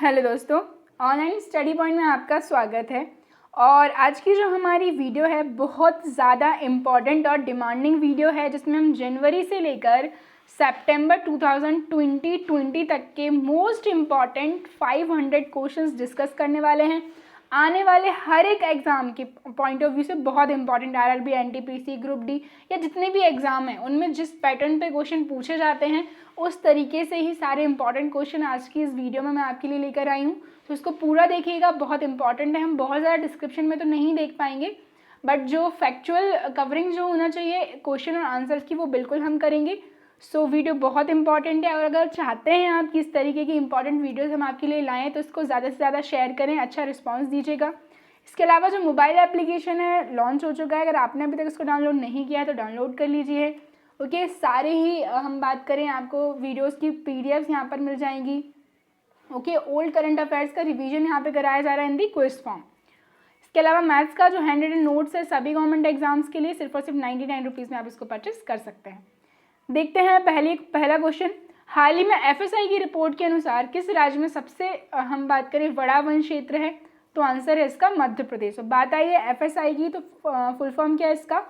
Hello दोस्तों, online study point में आपका स्वागत है। और आज की जो हमारी वीडियो है बहुत ज़्यादा इम्पॉर्टेंट और डिमांडिंग वीडियो है, जिसमें हम जनवरी से लेकर सितंबर 2020 तक के मोस्ट इम्पॉर्टेंट 500 क्वेश्चंस डिस्कस करने वाले हैं। आने वाले हर एक एग्ज़ाम के पॉइंट ऑफ व्यू से बहुत important, RRB, NTPC, group D या जितने भी एग्ज़ाम हैं उनमें जिस पैटर्न पे क्वेश्चन पूछे जाते हैं उस तरीके से ही सारे इंपॉर्टेंट क्वेश्चन आज की इस वीडियो में मैं आपके लिए लेकर आई हूँ। तो इसको पूरा देखिएगा, बहुत इंपॉर्टेंट है। हम बहुत ज़्यादा डिस्क्रिप्शन में तो नहीं देख पाएंगे, बट जो फैक्चुअल कवरिंग जो होना चाहिए क्वेश्चन और आंसर्स की, वो बिल्कुल हम करेंगे। सो वीडियो बहुत इंपॉर्टेंट है, और अगर चाहते हैं आप कि इस तरीके की इंपॉर्टेंट वीडियोस हम आपके लिए लाएं तो इसको ज़्यादा से ज़्यादा शेयर करें, अच्छा रिस्पांस दीजिएगा। इसके अलावा जो मोबाइल एप्लीकेशन है लॉन्च हो चुका है, अगर आपने अभी तक इसको डाउनलोड नहीं किया है तो डाउनलोड कर लीजिए। ओके, सारे ही हम बात करें आपको वीडियोस की पीडीएफ्स यहाँ पर मिल जाएंगी। ओके, ओल्ड करंट अफेयर्स का रिवीजन यहाँ पे कराया जा रहा है इन दी क्विज फॉर्म। इसके अलावा मैथ्स का जो हैंड रिटन नोट्स है सभी गवर्नमेंट एग्जाम्स के लिए सिर्फ और सिर्फ 99 रुपीज़ में आप इसको परचेस कर सकते हैं। देखते हैं पहला क्वेश्चन। हाल ही में एफएसआई की रिपोर्ट के अनुसार किस राज्य में सबसे हम बात करें बड़ा वन क्षेत्र है, तो आंसर है इसका मध्य प्रदेश। और बात आई है एफएसआई की, तो फुल फॉर्म क्या है इसका,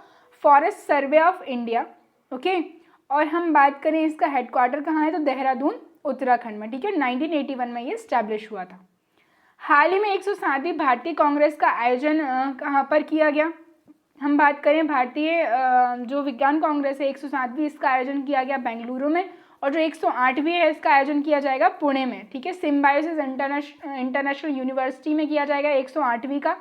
forest survey of India. Okay, और हम बात करें इसका हेडक्वार्टर कहाँ है, तो देहरादून उत्तराखंड में। ठीक है, 1981 में ये स्टैब्लिश हुआ था। हाल ही में 107वीं भारतीय कांग्रेस का आयोजन कहाँ पर किया गया। हम बात करें भारतीय जो विज्ञान कांग्रेस है 107वीं, इसका आयोजन किया गया बेंगलुरु में। और जो 108वीं है इसका आयोजन किया जाएगा पुणे में। ठीक है, सिम्बायोसिस इंटरनेशनल यूनिवर्सिटी में किया जाएगा 108वीं का,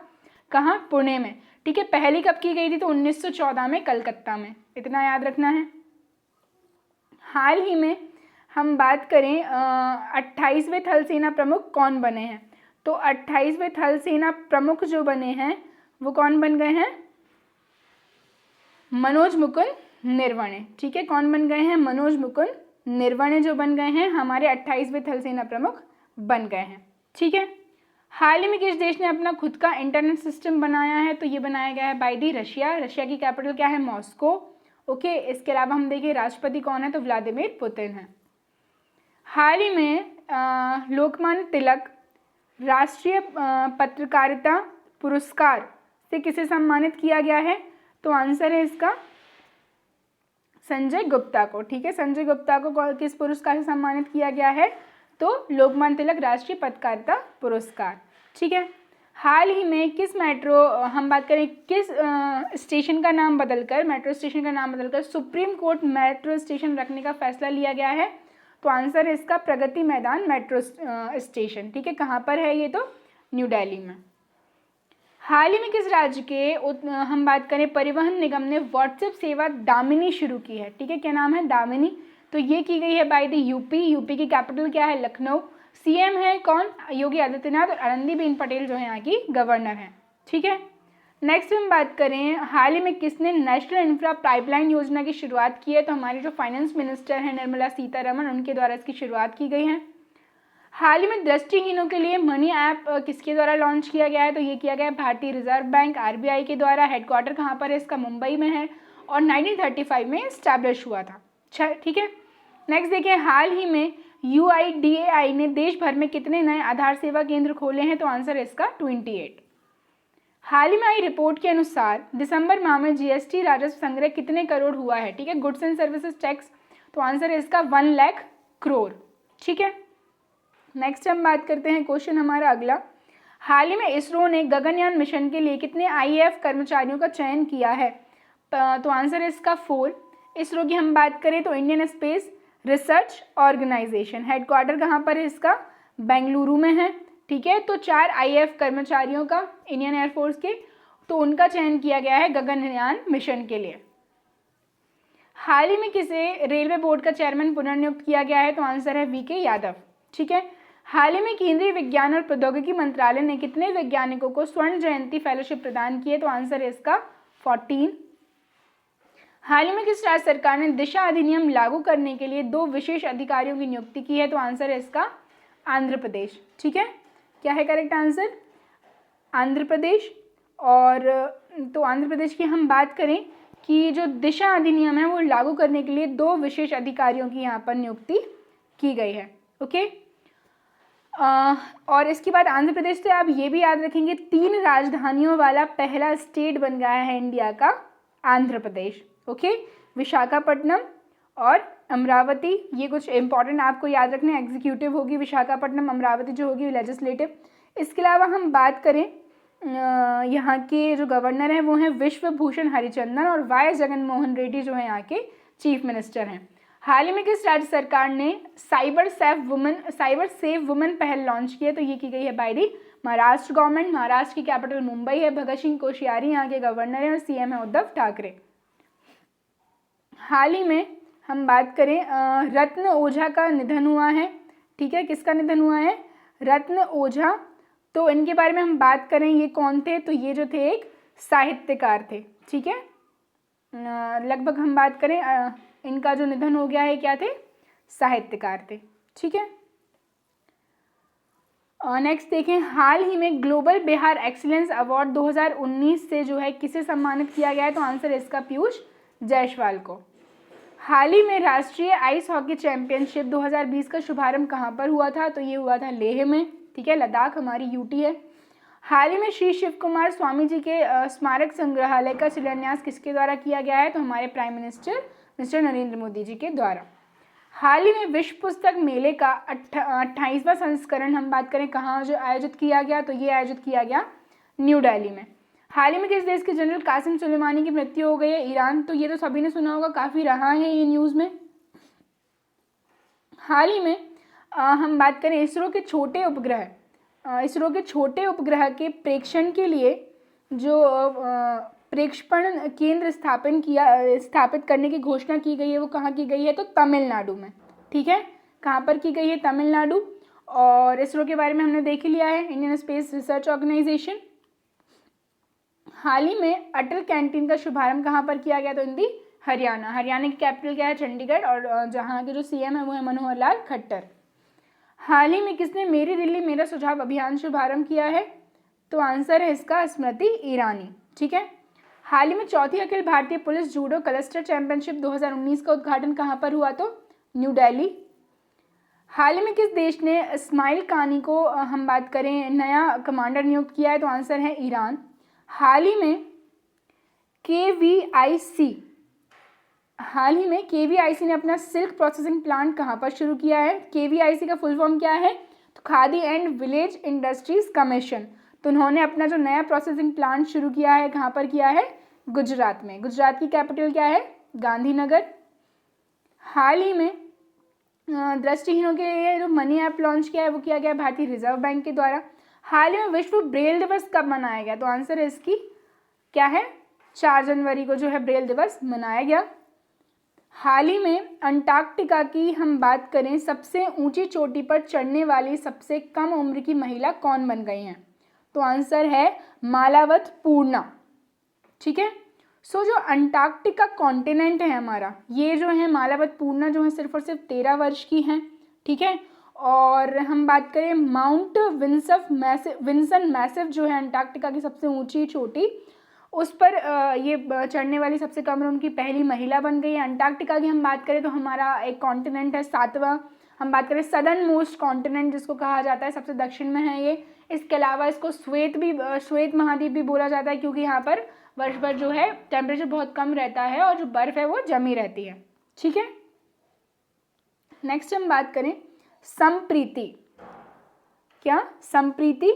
कहाँ, पुणे में। ठीक है, पहली कब की गई थी, तो 1914 में कलकत्ता में, इतना याद रखना है। हाल ही में हम बात करें 28वें थल सेना प्रमुख कौन बने हैं, तो 28वें थल सेना प्रमुख जो बने हैं वो कौन बन गए हैं, मनोज मुकुंद नरवणे। ठीक है, कौन बन गए हैं, मनोज मुकुंद नरवणे जो बन गए हैं हमारे 28वें थल सेना प्रमुख बन गए हैं। ठीक है, हाल ही में किस देश ने अपना खुद का इंटरनेट सिस्टम बनाया है, तो ये बनाया गया है बाय दी रशिया। रशिया की कैपिटल क्या है, मॉस्को। ओके, इसके अलावा हम देखें राष्ट्रपति कौन है, तो व्लादिमीर पुतिन है। हाल ही में लोकमान्य तिलक राष्ट्रीय पत्रकारिता पुरस्कार से किसे सम्मानित किया गया है, तो आंसर है इसका संजय गुप्ता को। ठीक है, संजय गुप्ता को किस पुरस्कार से सम्मानित किया गया है, तो लोकमान्य तिलक राष्ट्रीय पत्रकारिता पुरस्कार। ठीक है, हाल ही में किस मेट्रो हम बात करें किस स्टेशन का नाम बदलकर, मेट्रो स्टेशन का नाम बदलकर सुप्रीम कोर्ट मेट्रो स्टेशन रखने का फैसला लिया गया है, तो आंसर है इसका प्रगति मैदान मेट्रो स्टेशन। ठीक है, कहाँ पर है ये, तो न्यू दिल्ली में। हाल ही में किस राज्य के हम बात करें परिवहन निगम ने व्हाट्सएप सेवा दामिनी शुरू की है। ठीक है, क्या नाम है, दामिनी। तो ये की गई है बाय द यूपी। यूपी की कैपिटल क्या है, लखनऊ। सीएम है कौन, योगी आदित्यनाथ, और आनंदीबेन पटेल जो है यहाँ की गवर्नर हैं। ठीक है, नेक्स्ट हम बात करें हाल ही में किसने नेशनल इंफ्रा पाइपलाइन योजना की शुरुआत की है, तो हमारी जो फाइनेंस मिनिस्टर हैं निर्मला सीतारमण, उनके द्वारा इसकी शुरुआत की गई है। हाल ही में दृष्टिहीनों के लिए मनी ऐप किसके द्वारा लॉन्च किया गया है, तो ये किया गया है भारतीय रिजर्व बैंक आरबीआई के द्वारा। हेडक्वार्टर कहाँ पर है इसका, मुंबई में है, और 1935 में स्टैब्लिश हुआ था। ठीक है, नेक्स्ट देखिए, हाल ही में यूआईडीएआई ने देश भर में कितने नए आधार सेवा केंद्र खोले हैं, तो आंसर है इसका 28। हाल ही में आई रिपोर्ट के अनुसार दिसंबर माह में जीएसटी राजस्व संग्रह कितने करोड़ हुआ है। ठीक है, गुड्स एंड सर्विसेज टैक्स, तो आंसर है इसका 1 लाख करोड़। ठीक है, नेक्स्ट हम बात करते हैं क्वेश्चन हमारा अगला। हाल ही में इसरो ने गगनयान मिशन के लिए कितने आईएएफ कर्मचारियों का चयन किया है, तो आंसर है इसका 4। इसरो की हम बात करें तो Indian Space Research Organisation, headquarter कहाँ पर है इसका, बेंगलुरु में है। ठीक है, तो 4 आईएएफ कर्मचारियों का इंडियन एयरफोर्स के, तो उनका चयन किया गया है गगनयान मिशन के लिए। हाल ही में किसे रेलवे बोर्ड का चेयरमैन पुनर्नियुक्त किया गया है, तो आंसर है वीके यादव। ठीक है, हाल ही में केंद्रीय विज्ञान और प्रौद्योगिकी मंत्रालय ने कितने वैज्ञानिकों को स्वर्ण जयंती फेलोशिप प्रदान की है, तो आंसर है इसका 14। हाल ही में किस राज्य सरकार ने दिशा अधिनियम लागू करने के लिए 2 विशेष अधिकारियों की नियुक्ति की है, तो आंसर है इसका आंध्र प्रदेश। ठीक है, क्या है करेक्ट आंसर, आंध्र प्रदेश। और तो आंध्र प्रदेश की हम बात करें कि जो दिशा अधिनियम है वो लागू करने के लिए 2 विशेष अधिकारियों की यहाँ पर नियुक्ति की गई है। ओके, और इसके बाद आंध्र प्रदेश से आप ये भी याद रखेंगे 3 राजधानियों वाला पहला स्टेट बन गया है इंडिया का आंध्र प्रदेश। ओके, विशाखापट्टनम और अमरावती, ये कुछ इंपॉर्टेंट आपको याद रखना है। एग्जीक्यूटिव होगी विशाखापट्टनम, अमरावती जो होगी लेजिस्लेटिव। इसके अलावा हम बात करें यहाँ के जो गवर्नर हैं वो हैं विश्वभूषण हरिचंदन और वाई जगनमोहन रेड्डी जो है यहाँ के चीफ मिनिस्टर हैं। हाल ही में किस राज्य सरकार ने साइबर सेफ वुमेन पहल लॉन्च की है? तो ये की गई है by the Maharashtra government. Maharashtra की कैपिटल मुंबई है। भगत सिंह कोश्यारी यहाँ के गवर्नर हैं और सीएम है उद्धव ठाकरे। हाल ही में हम बात करें रत्न ओझा का निधन हुआ है। ठीक है, किसका निधन हुआ है? रत्न ओझा। तो इनके बारे में हम बात करें, ये कौन थे? तो ये जो थे एक साहित्यकार थे। ठीक है, लगभग हम बात करें इनका जो निधन हो गया है, क्या थे? साहित्यकार थे। ठीक है, नेक्स्ट देखें, हाल ही में ग्लोबल बिहार एक्सीलेंस अवार्ड 2019 से जो है किसे सम्मानित किया गया है? तो आंसर है इसका पीयूष जायसवाल को। हाल ही में राष्ट्रीय आइस हॉकी चैंपियनशिप 2020 का शुभारंभ कहाँ पर हुआ था? तो ये हुआ था लेह में। ठीक है, लद्दाख हमारी यूटी है। हाल ही में श्री शिव कुमार स्वामी जी के स्मारक संग्रहालय का शिलान्यास किसके द्वारा किया गया है? तो हमारे प्राइम मिनिस्टर नरेंद्र मोदी जी के द्वारा। हाल ही में विश्व पुस्तक मेले का 28वां संस्करण हम बात करें कहाँ जो आयोजित किया गया? तो ये आयोजित किया गया न्यू दिल्ली में। हाल ही में किस देश के जनरल कासिम सुलेमानी की मृत्यु हो गई है? ईरान। तो ये तो सभी ने सुना होगा, काफ़ी रहा है ये न्यूज़ में। हाल ही में हम बात करें इसरो के छोटे उपग्रह के प्रेक्षण के लिए जो प्रेक्षेपण केंद्र स्थापित करने की घोषणा की गई है, वो कहाँ की गई है? तो तमिलनाडु में। ठीक है, कहाँ पर की गई है? तमिलनाडु। और इसरो के बारे में हमने देख ही लिया है, इंडियन स्पेस रिसर्च ऑर्गेनाइजेशन। हाल ही में अटल कैंटीन का शुभारंभ कहाँ पर किया गया? तो हिंदी हरियाणा। हरियाणा की कैपिटल क्या है? चंडीगढ़। और जहाँ के जो सीएम है वो है मनोहर लाल खट्टर। हाल ही में किसने मेरी दिल्ली मेरा सुझाव अभियान शुभारंभ किया है? तो आंसर है इसका स्मृति ईरानी। ठीक है, हाल ही में चौथी Akhil Bharatiya police judo cluster championship 2019 का उद्घाटन कहाँ पर हुआ? तो न्यू दिल्ली। हाल ही में किस देश ने इस्माइल कानी को हम बात करें नया कमांडर नियुक्त किया है? तो आंसर है ईरान। हाल ही में केवीआईसी ने अपना सिल्क प्रोसेसिंग प्लांट कहाँ पर शुरू किया है? केवीआईसी का फुल फॉर्म क्या है? तो khadi and village industries commission. तो उन्होंने अपना जो नया प्रोसेसिंग प्लांट शुरू किया है कहाँ पर किया है? गुजरात में। गुजरात की कैपिटल क्या है? गांधीनगर। हाल ही में दृष्टिहीनों के लिए जो मनी ऐप लॉन्च किया है वो किया गया भारतीय रिजर्व बैंक के द्वारा। हाल ही में विश्व ब्रेल दिवस कब मनाया गया? तो आंसर है इसकी क्या है? 4 जनवरी को जो है ब्रेल दिवस मनाया गया। हाल ही में अंटार्कटिका की हम बात करें सबसे ऊंची चोटी पर चढ़ने वाली सबसे कम उम्र की महिला कौन बन गई हैं? तो आंसर है मालावत पूर्णा। ठीक है, सो जो अंटार्कटिका कॉन्टिनेंट है हमारा, ये जो है मालावत पूर्णा जो है सिर्फ और सिर्फ 13 वर्ष की हैं। ठीक है, और हम बात करें माउंट विंसन मैसिव जो है अंटार्कटिका की सबसे ऊंची चोटी, उस पर ये चढ़ने वाली सबसे कम उम्र की पहली महिला बन गई है। अंटार्कटिका की हम बात करें तो हमारा एक कॉन्टिनेंट है 7वां, हम बात करें सदर्न मोस्ट कॉन्टिनेंट जिसको कहा जाता है, सबसे दक्षिण में है ये। इसके अलावा इसको श्वेत महाद्वीप भी बोला जाता है क्योंकि यहाँ पर वर्ष भर जो है टेम्परेचर बहुत कम रहता है और जो बर्फ़ है वो जमी रहती है। ठीक है, नेक्स्ट हम बात करें संप्रीति। क्या? संप्रीति।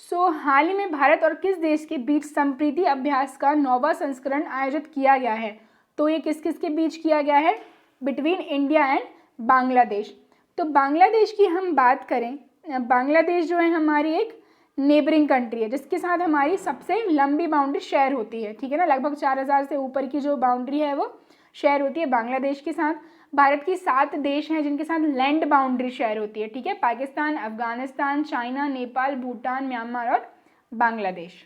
सो हाल ही में भारत और किस देश के बीच संप्रीति अभ्यास का 9वां संस्करण आयोजित किया गया है? तो ये किस किस के बीच किया गया है? Between India and Bangladesh. तो बांग्लादेश की हम बात करें, बांग्लादेश जो है हमारी एक नेबरिंग कंट्री है जिसके साथ हमारी सबसे लंबी बाउंड्री शेयर होती है। ठीक है ना, लगभग 4000 से ऊपर की जो बाउंड्री है वो शेयर होती है बांग्लादेश के साथ। भारत की 7 देश हैं जिनके साथ लैंड बाउंड्री शेयर होती है। ठीक है, पाकिस्तान, अफगानिस्तान, चाइना, नेपाल, भूटान, म्यांमार और बांग्लादेश।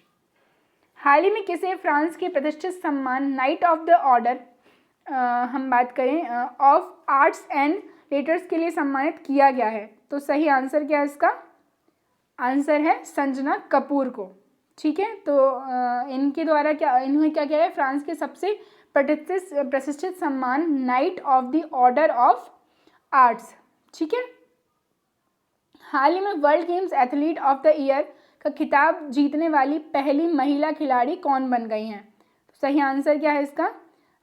हाल ही में किसे फ्रांस के प्रतिष्ठित सम्मान नाइट ऑफ द ऑर्डर हम बात करें ऑफ आर्ट्स एंड लेटर्स के लिए सम्मानित किया गया है? तो सही आंसर क्या है इसका? आंसर है संजना कपूर को। ठीक है, तो इनके द्वारा इन्होंने क्या किया है? फ्रांस के सबसे प्रतिष्ठित सम्मान night of the order of arts. ठीक है, हाल ही में world games athlete of the year का खिताब जीतने वाली पहली महिला खिलाड़ी कौन बन गई हैं? तो सही आंसर क्या है इसका?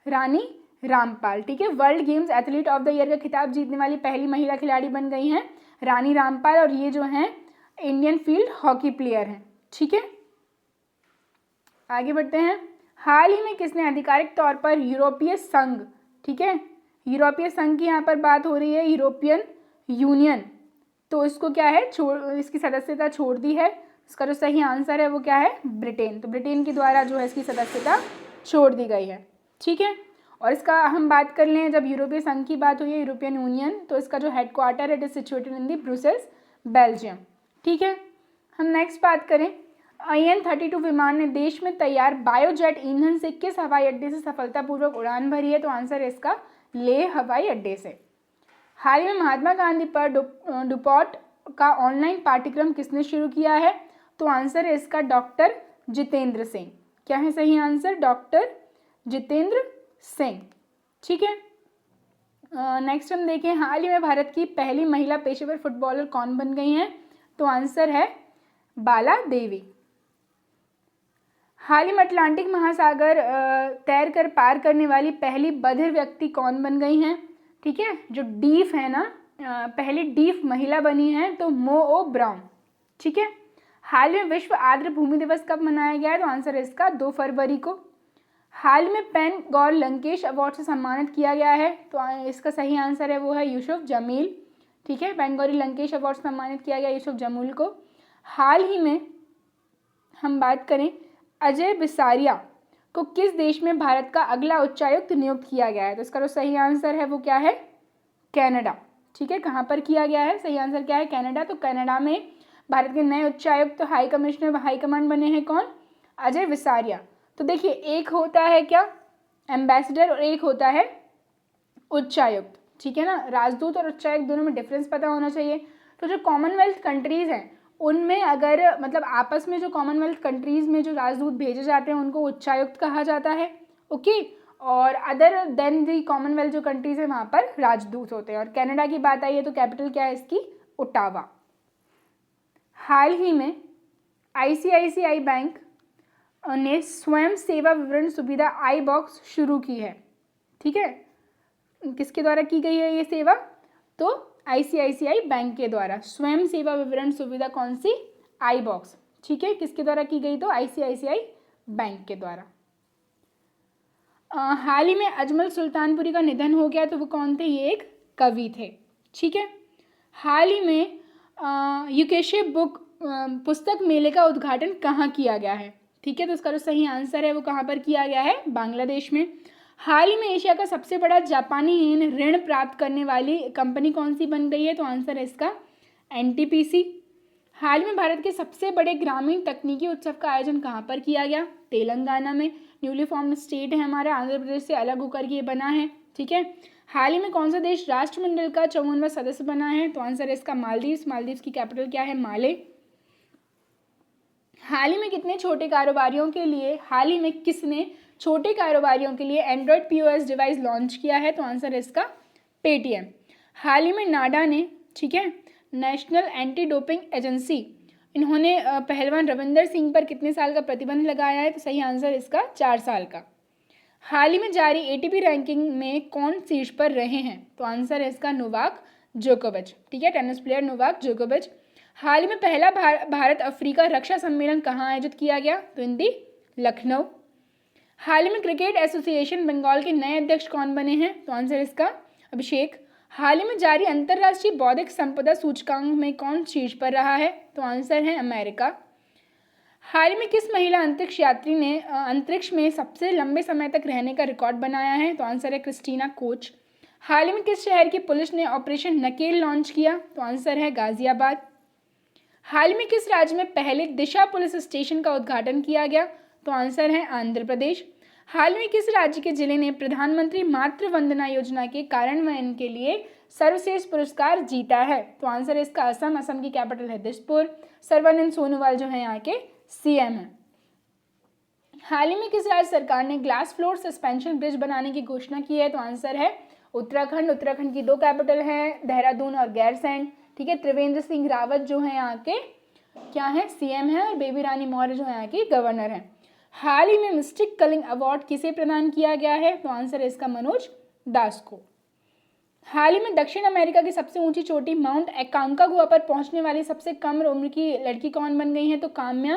रानी रामपाल। ठीक है, world games athlete of the year का खिताब जीतने वाली पहली महिला खिलाड़ी बन गई हैं रानी रामपाल, और ये जो हैं इंडियन फील्ड हॉकी प्लेयर हैं। ठीक है, आगे बढ़ते हैं। हाल ही में किसने आधिकारिक तौर पर यूरोपीय संघ, ठीक है, यूरोपीय संघ की यहाँ पर बात हो रही है, यूरोपियन यूनियन, तो इसको क्या है इसकी सदस्यता छोड़ दी है। इसका जो सही आंसर है वो क्या है? ब्रिटेन। तो ब्रिटेन के द्वारा जो है इसकी सदस्यता छोड़ दी गई है। ठीक है, और इसका हम बात कर लें, जब यूरोपीय संघ की बात हुई है, यूरोपियन यूनियन, तो इसका जो हेडक्वार्टर है it is situated in the Brussels, Belgium. ठीक है, हम नेक्स्ट बात करें। IN-32 विमान ने देश में तैयार बायोजेट ईंधन से किस हवाई अड्डे से सफलतापूर्वक उड़ान भरी है? तो आंसर है इसका लेह हवाई अड्डे से। हाल ही में महात्मा गांधी पर डुपॉन्ट का ऑनलाइन पाठ्यक्रम किसने शुरू किया है? तो आंसर है इसका डॉक्टर जितेंद्र सिंह। क्या है सही आंसर? डॉक्टर जितेंद्र सिंह। ठीक है, नेक्स्ट हम देखें, हाल ही में भारत की पहली महिला पेशेवर फुटबॉलर कौन बन गई हैं? तो आंसर है बाला देवी। हाल ही में अटलांटिक महासागर तैर कर पार करने वाली पहली बधिर व्यक्ति कौन बन गई हैं? ठीक है, जो डीफ है ना, पहली डीफ महिला बनी है तो मो ओ ब्राउन। ठीक है, हाल में विश्व आर्द्र भूमि दिवस कब मनाया गया है? तो आंसर है इसका 2 फरवरी को। हाल में पेन गौर लंकेश अवार्ड से सम्मानित किया गया है, तो इसका सही आंसर है वो है यूसुफ जमील। ठीक है, पेन गौरी लंकेश अवार्ड से सम्मानित किया गया यूसुफ जमील को। हाल ही में हम बात करें, अजय बिसारिया को किस देश में भारत का अगला उच्चायुक्त नियुक्त किया गया है? तो इसका जो सही आंसर है वो क्या है? कनाडा। ठीक है, कहाँ पर किया गया है? सही आंसर क्या है? कनाडा। तो कनाडा में भारत के नए उच्चायुक्त तो हाई कमिश्नर हाई कमांड बने हैं कौन? अजय बिसारिया। तो देखिए, एक होता है क्या? एम्बेसडर, और एक होता है उच्चायुक्त। ठीक है ना, राजदूत और उच्चायुक्त दोनों में डिफरेंस पता होना चाहिए। तो जो कॉमनवेल्थ कंट्रीज़ हैं उनमें अगर मतलब आपस में जो कॉमनवेल्थ कंट्रीज़ में जो राजदूत भेजे जाते हैं उनको उच्चायुक्त कहा जाता है। ओके, और अदर देन दी कॉमनवेल्थ जो कंट्रीज़ हैं वहाँ पर राजदूत होते हैं। और कनाडा की बात आई है तो कैपिटल क्या है इसकी? ओटावा। हाल ही में ICICI बैंक ने स्वयं सेवा विवरण सुविधा आई बॉक्स शुरू की है। ठीक है, किसके द्वारा की गई है ये सेवा? तो ICICI बैंक के द्वारा स्वयं सेवा विवरण सुविधा कौन सी? आई बॉक्स। ठीक है, किसके द्वारा की गई? तो ICICI बैंक के द्वारा। हाल ही में अजमल सुल्तानपुरी का निधन हो गया, तो वो कौन थे? ये एक कवि थे। ठीक है, हाल ही में यूकेशे बुक पुस्तक मेले का उद्घाटन कहाँ किया गया है? ठीक है, तो इसका जो सही आंसर है वो कहाँ पर किया गया है? बांग्लादेश में। हाल ही में एशिया का सबसे बड़ा जापानी ऋण प्राप्त करने वाली कंपनी कौन सी बन गई है? तो आंसर है इसका NTPC। हाल में भारत के सबसे बड़े ग्रामीण तकनीकी उत्सव का आयोजन कहाँ पर किया गया? तेलंगाना में। न्यूली फॉर्म्ड स्टेट है हमारा, आंध्र प्रदेश से अलग होकर ये बना है। ठीक है, हाल ही में कौन सा देश राष्ट्रमंडल का 54वां सदस्य बना है? तो आंसर है इसका मालदीव्स। मालदीव्स की कैपिटल क्या है? माले। हाल ही में कितने छोटे कारोबारियों के लिए किसने छोटे कारोबारियों के लिए एंड्रॉयड POS डिवाइस लॉन्च किया है? तो आंसर है इसका पेटीएम। हाल ही में नाडा ने, ठीक है, नेशनल एंटी डोपिंग एजेंसी, इन्होंने पहलवान रविंदर सिंह पर कितने साल का प्रतिबंध लगाया है? तो सही आंसर इसका 4 साल का। हाल ही में जारी ATP रैंकिंग में कौन शीर्ष पर रहे हैं? तो आंसर है इसका नोवाक जोकोविच। ठीक है, टेनिस प्लेयर नोवाक जोकोविच। हाल ही में पहला भारत अफ्रीका रक्षा सम्मेलन कहाँ आयोजित किया गया? तो इंदी लखनऊ। हाल ही में क्रिकेट एसोसिएशन बंगाल के नए अध्यक्ष कौन बने हैं? तो आंसर इसका अभिषेक। हाल ही में जारी अंतर्राष्ट्रीय बौद्धिक संपदा सूचकांक में कौन शीर्ष पर रहा है? तो आंसर है अमेरिका। हाल ही में किस महिला अंतरिक्ष यात्री ने अंतरिक्ष में सबसे लंबे समय तक रहने का रिकॉर्ड बनाया है? तो आंसर है क्रिस्टीना कोच। हाल ही में किस शहर की पुलिस ने ऑपरेशन नकेल लॉन्च किया? तो आंसर है गाजियाबाद। हाल ही में किस राज्य में पहले दिशा पुलिस स्टेशन का उद्घाटन किया गया? तो आंसर है आंध्र प्रदेश। हाल में किस राज्य के जिले ने प्रधानमंत्री मातृ वंदना योजना के कार्यान्वयन के लिए सर्वश्रेष्ठ पुरस्कार जीता है? तो आंसर है इसका असम। असम की कैपिटल है दिसपुर। सर्बानंद सोनोवाल जो है यहाँ के CM हैं। हाल ही में किस राज्य सरकार ने ग्लास फ्लोर सस्पेंशन ब्रिज बनाने की घोषणा की है? तो आंसर है उत्तराखंड। उत्तराखंड की 2 कैपिटल हैं, देहरादून और गैरसैंण। ठीक है। त्रिवेंद्र सिंह रावत जो है यहाँ के क्या है, सीएम है, और बेबी रानी मौर्य जो है यहाँ की गवर्नर है। हाल ही में मिस्टिक कलिंग अवार्ड किसे प्रदान किया गया है, तो आंसर है इसका मनोज दास को। हाल ही में दक्षिण अमेरिका की सबसे ऊंची चोटी माउंट एकांकागुआ पर पहुंचने वाली सबसे कम उम्र की लड़की कौन बन गई है, तो काम्या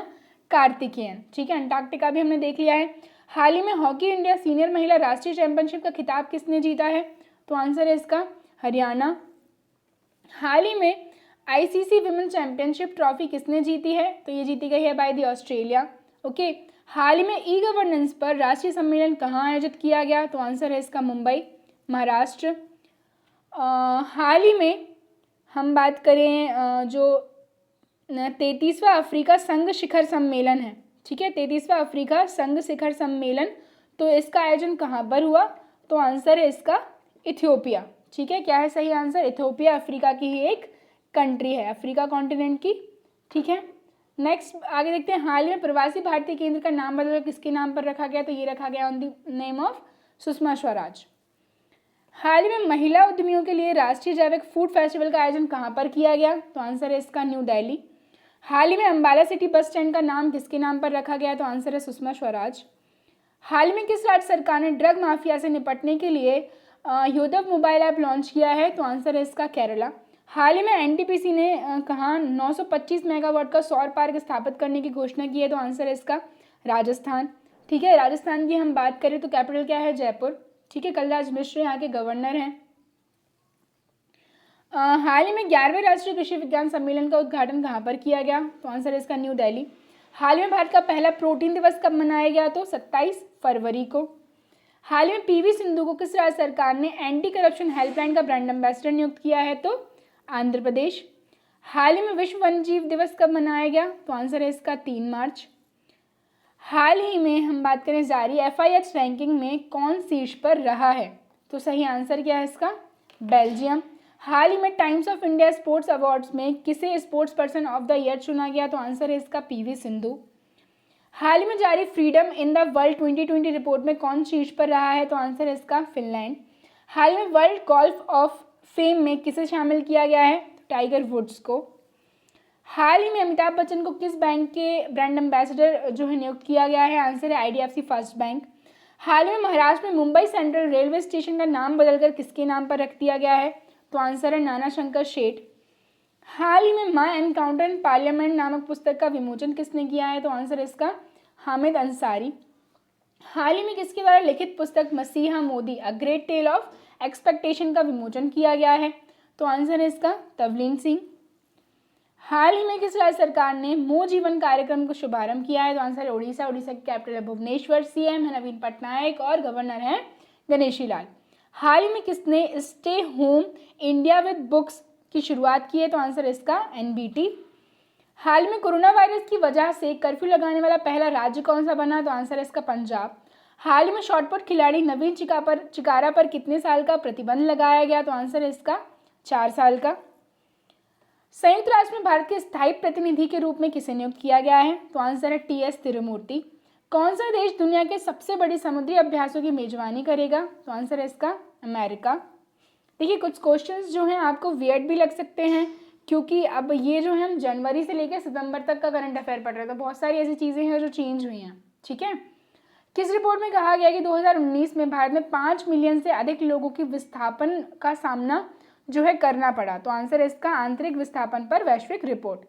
कार्तिकेयन, ठीक है। अंटार्कटिका भी हमने देख लिया है। हाल ही में हॉकी इंडिया सीनियर महिला राष्ट्रीय चैंपियनशिप का खिताब किसने जीता है, तो आंसर है इसका हरियाणा। हाल ही में आईसीसी विमेन चैंपियनशिप ट्रॉफी किसने जीती है, तो ये जीती गई है बाय द ऑस्ट्रेलिया। ओके। हाल ही में ई गवर्नेंस पर राष्ट्रीय सम्मेलन कहाँ आयोजित किया गया, तो आंसर है इसका मुंबई, महाराष्ट्र। हाल ही में हम बात करें जो 33वां अफ्रीका संघ शिखर सम्मेलन है, ठीक है, 33वां अफ्रीका संघ शिखर सम्मेलन, तो इसका आयोजन कहाँ पर हुआ, तो आंसर है इसका इथियोपिया, ठीक है। क्या है सही आंसर, इथियोपिया अफ्रीका की ही एक कंट्री है, अफ्रीका कॉन्टिनेंट की, ठीक है। नेक्स्ट आगे देखते हैं। हाल ही में प्रवासी भारतीय केंद्र का नाम बदलकर किसके नाम पर रखा गया, तो ये रखा गया on the name of Sushma Swaraj. हाल ही में महिला उद्यमियों के लिए राष्ट्रीय जैविक फूड फेस्टिवल का आयोजन कहाँ पर किया गया, तो आंसर है इसका न्यू दिल्ली। हाल ही में अंबाला सिटी बस स्टैंड का नाम किसके नाम पर रखा गया, तो आंसर है सुषमा स्वराज। हाल ही में किस राज्य सरकार ने ड्रग माफिया से निपटने के लिए योद्धव मोबाइल ऐप लॉन्च किया है, तो आंसर है इसका केरला। हाल ही में एनटीपीसी ने कहा 925 मेगावाट का सौर पार्क स्थापित करने की घोषणा की है, तो आंसर है इसका राजस्थान, ठीक है। राजस्थान की हम बात करें तो कैपिटल क्या है, जयपुर, ठीक है। कलराज मिश्र यहाँ के गवर्नर हैं। हाल ही में 11वें राष्ट्रीय कृषि विज्ञान सम्मेलन का उद्घाटन कहाँ पर किया गया, तो आंसर है इसका न्यू दिल्ली। हाल ही में भारत का पहला प्रोटीन दिवस कब मनाया गया, तो 27 फरवरी को। हाल ही में पीवी सिंधु को किस राज्य सरकार ने एंटी करप्शन हेल्पलाइन का ब्रांड एम्बेसडर नियुक्त किया है, तो आंध्र प्रदेश। हाल ही में विश्व वन्यजीव दिवस कब मनाया गया, तो आंसर है इसका 3 मार्च। हाल ही में हम बात करें जारी FIH रैंकिंग में कौन शीर्ष पर रहा है, तो सही आंसर क्या है इसका, बेल्जियम। हाल ही में times of India sports awards में किसे sports person of the year चुना गया, तो आंसर है इसका PV सिंधु। हाल ही में जारी freedom in the world 2020 report में कौन शीर्ष पर रहा है, तो आंसर है इसका फिनलैंड। हाल ही में वर्ल्ड गोल्फ ऑफ फेम में किसे शामिल किया गया है, तो टाइगर वुड्स को। हाल ही में अमिताभ बच्चन को किस बैंक के ब्रांड एम्बेसडर जो है नियुक्त किया गया है, आंसर है IDFC फर्स्ट बैंक। हाल ही में महाराष्ट्र में मुंबई सेंट्रल रेलवे स्टेशन का नाम बदलकर किसके नाम पर रख दिया गया है, तो आंसर है नाना शंकर शेठ। हाल ही में माई एनकाउंटर इन पार्लियामेंट नामक पुस्तक का विमोचन किसने किया है, तो आंसर है इसका हामिद अंसारी। हाल ही में किसके द्वारा लिखित पुस्तक मसीहा Modi a great tale of expectation का विमोचन किया गया है, तो आंसर है इसका तवलीन सिंह। हाल ही में किस राज्य सरकार ने मो जीवन कार्यक्रम का शुभारंभ किया है, तो आंसर है उड़ीसा। उड़ीसा की कैपिटल है भुवनेश्वर, CM है नवीन पटनायक और गवर्नर है गणेशी लाल। हाल ही में किसने stay home India with books की शुरुआत की है, तो आंसर है इसका NBT। हाल में कोरोना वायरस की वजह से कर्फ्यू लगाने वाला पहला राज्य कौन सा बना, तो आंसर है इसका पंजाब। हाल ही में शॉटपुट खिलाड़ी नवीन चिकारा पर कितने साल का प्रतिबंध लगाया गया, तो आंसर है इसका 4 साल का। संयुक्त राष्ट्र में भारत के स्थायी प्रतिनिधि के रूप में किसे नियुक्त किया गया है, तो आंसर है TS तिरुमूर्ति। कौन सा देश दुनिया के सबसे बड़े समुद्री अभ्यासों की मेजबानी करेगा, तो आंसर है इसका अमेरिका। देखिए कुछ क्वेश्चंस जो हैं आपको वियर्ड भी लग सकते हैं, क्योंकि अब ये जो है हम जनवरी से लेकर सितंबर तक का करंट अफेयर पढ़ रहे हैं, तो बहुत सारी ऐसी चीज़ें हैं जो चेंज हुई हैं, ठीक है। किस रिपोर्ट में कहा गया कि 2019 में भारत में 5 मिलियन से अधिक लोगों की विस्थापन का सामना जो है करना पड़ा, तो आंसर है इसका आंतरिक विस्थापन पर वैश्विक रिपोर्ट।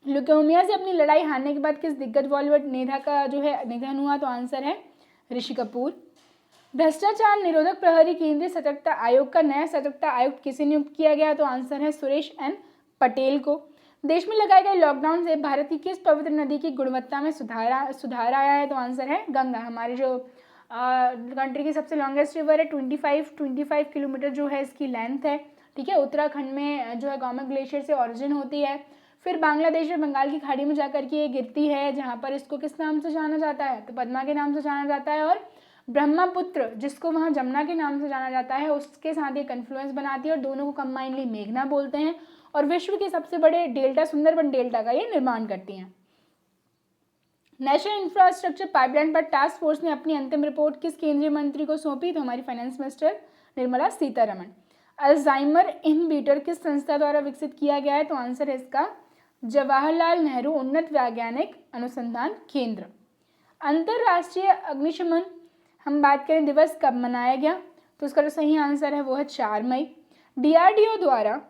ल्यूकेमिया से अपनी लड़ाई हारने के बाद किस दिग्गज बॉलीवुड नेता का जो है निधन हुआ, तो आंसर है ऋषि कपूर। भ्रष्टाचार निरोधक प्रहरी केंद्रीय सतर्कता आयोग का नया सतर्कता आयुक्त किसे नियुक्त किया गया, तो आंसर है सुरेश N पटेल को। देश में लगाए गए लॉकडाउन से भारत की किस पवित्र नदी की गुणवत्ता में सुधार आया है, तो आंसर है गंगा। हमारे जो कंट्री की सबसे लॉन्गेस्ट रिवर है, 25 किलोमीटर जो है इसकी लेंथ है, ठीक है। उत्तराखंड में जो है गौमुख ग्लेशियर से ऑरिजिन होती है, फिर बांग्लादेश में बंगाल की खाड़ी में जाकर के ये गिरती है, जहाँ पर इसको किस नाम से जाना जाता है, तो पद्मा के नाम से जाना जाता है। और ब्रह्मपुत्र जिसको वहाँ जमुना के नाम से जाना जाता है, उसके साथ ये कन्फ्लुएंस बनाती है और दोनों को कंबाइनली मेघना बोलते हैं, और विश्व के सबसे बड़े डेल्टा सुंदरबन डेल्टा का ये निर्माण करती हैं। नेशनल इंफ्रास्ट्रक्चर पाइपलाइन पर टास्क फोर्स ने अपनी अंतिम रिपोर्ट किस केंद्रीय मंत्री को सौंपी, तो हमारी finance minister Nirmala Sitharaman. Alzheimer inhibitor किस संस्था द्वारा विकसित किया गया है? तो आंसर है इसका जवाहरलाल नेहरू उन्नत वैज्ञानिक अनुसंधान केंद्र। अंतर्राष्ट्रीय अग्निशमन हम बात करें दिवस कब मनाया गया? तो उसका जो सही आंसर है वो है 4 मई। डीआरडीओ द्वारा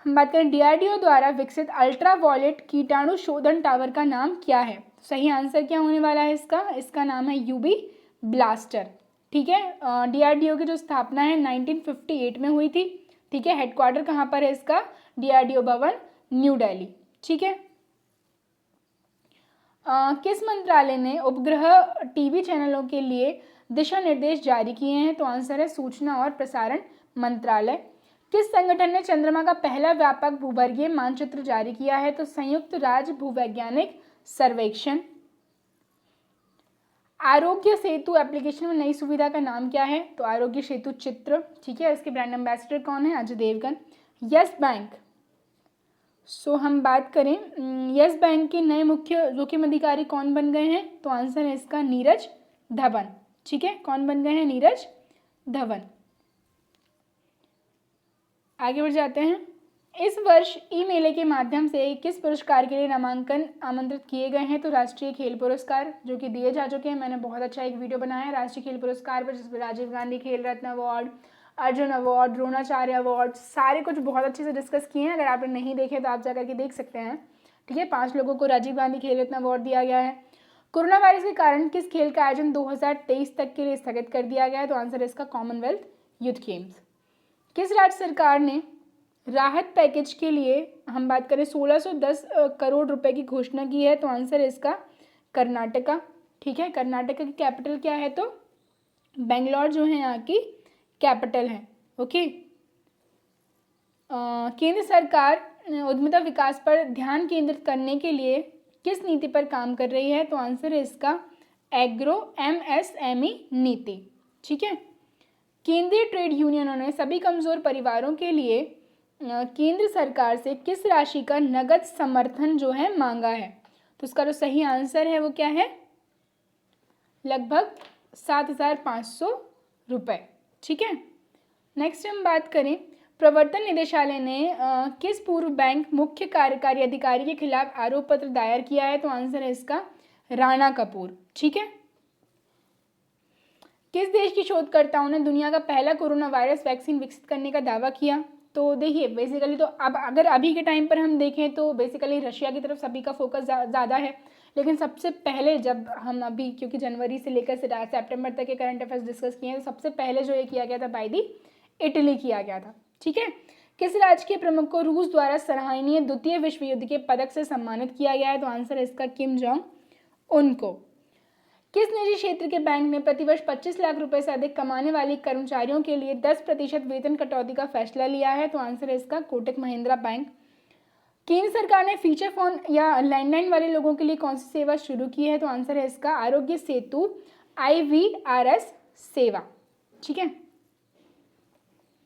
हम बात करें डीआरडीओ द्वारा विकसित अल्ट्रावायलेट कीटाणु शोधन टावर का नाम क्या है? सही आंसर क्या होने वाला है इसका? इसका नाम है यूबी ब्लास्टर। ठीक है, डीआरडीओ की जो स्थापना है 1958 में हुई थी। ठीक है, हेडक्वार्टर कहाँ पर है इसका? डीआरडीओ भवन, न्यू दिल्ली। ठीक है, किस मंत्रालय ने उपग्रह टीवी चैनलों के लिए दिशा निर्देश जारी किए हैं? तो आंसर है सूचना और प्रसारण मंत्रालय। किस संगठन ने चंद्रमा का पहला व्यापक भूवर्गीय मानचित्र जारी किया है? तो संयुक्त राज्य भूवैज्ञानिक सर्वेक्षण। आरोग्य सेतु एप्लीकेशन में नई सुविधा का नाम क्या है? तो आरोग्य सेतु चित्र। ठीक है, इसके ब्रांड एम्बेसडर कौन है? अजय देवगन। यस बैंक, सो हम बात करें यस बैंक के नए मुख्य जोखिम अधिकारी कौन बन गए हैं? तो आंसर है इसका नीरज धवन। ठीक है, कौन बन गए हैं? नीरज धवन। आगे बढ़ जाते हैं। इस वर्ष ई मेले के माध्यम से किस पुरस्कार के लिए नामांकन आमंत्रित किए गए हैं? तो राष्ट्रीय खेल पुरस्कार जो कि दिए जा चुके हैं। मैंने बहुत अच्छा एक वीडियो बनाया है राष्ट्रीय खेल पुरस्कार पर, जिसमें Rajiv Gandhi Khel Ratna award, Arjuna award, Dronacharya award, सारे कुछ बहुत अच्छे से डिस्कस किए हैं। अगर आपने नहीं देखे तो आप जाकर के देख सकते हैं। ठीक है, 5 लोगों को राजीव गांधी खेल रत्न अवार्ड दिया गया है। कोरोना वायरस के कारण किस खेल का आयोजन 2023 तक के लिए स्थगित कर दिया गया है? तो आंसर है इसका कॉमनवेल्थ यूथ गेम्स। किस राज्य सरकार ने राहत पैकेज के लिए हम बात करें 1610 करोड़ रुपए की घोषणा की है? तो आंसर है इसका कर्नाटका। ठीक है, कर्नाटका की कैपिटल क्या है? तो बेंगलोर जो है यहाँ की कैपिटल है। ओके, केंद्र सरकार उद्यमिता विकास पर ध्यान केंद्रित करने के लिए किस नीति पर काम कर रही है? तो आंसर है इसका एग्रो एमएसएमई नीति। ठीक है, केंद्रीय ट्रेड यूनियनों ने सभी कमजोर परिवारों के लिए केंद्र सरकार से किस राशि का नगद समर्थन जो है मांगा है? तो उसका जो सही आंसर है वो क्या है? लगभग 7,500 रुपये। ठीक है, नेक्स्ट हम बात करें प्रवर्तन निदेशालय ने किस पूर्व बैंक मुख्य कार्यकारी अधिकारी के खिलाफ आरोप पत्र दायर किया है? तो आंसर है इसका राणा कपूर। ठीक है, किस देश की शोधकर्ताओं ने दुनिया का पहला कोरोना वायरस वैक्सीन विकसित करने का दावा किया? तो देखिए बेसिकली तो अब अगर अभी के टाइम पर हम देखें तो बेसिकली रशिया की तरफ सभी का फोकस ज़्यादा है, लेकिन सबसे पहले जब हम अभी क्योंकि जनवरी से लेकर सितंबर तक के करंट अफेयर्स डिस्कस किए हैं, तो सबसे पहले जो ये किया गया था बाय दी इटली किया गया था। ठीक है, किस राज्य के प्रमुख को रूस द्वारा सराहनीय द्वितीय विश्व युद्ध के पदक से सम्मानित किया गया है? तो आंसर है इसका किम जोंग उनको। किस निजी क्षेत्र के बैंक ने प्रतिवर्ष 25 लाख रुपए से अधिक कमाने वाले कर्मचारियों के लिए 10% वेतन कटौती का फैसला लिया है? तो आंसर है इसका कोटक महिंद्रा बैंक। केंद्र सरकार ने फीचर फोन या लैंडलाइन वाले लोगों के लिए कौन सी सेवा शुरू की है? तो आंसर है इसका आरोग्य सेतु IVRS सेवा। ठीक है,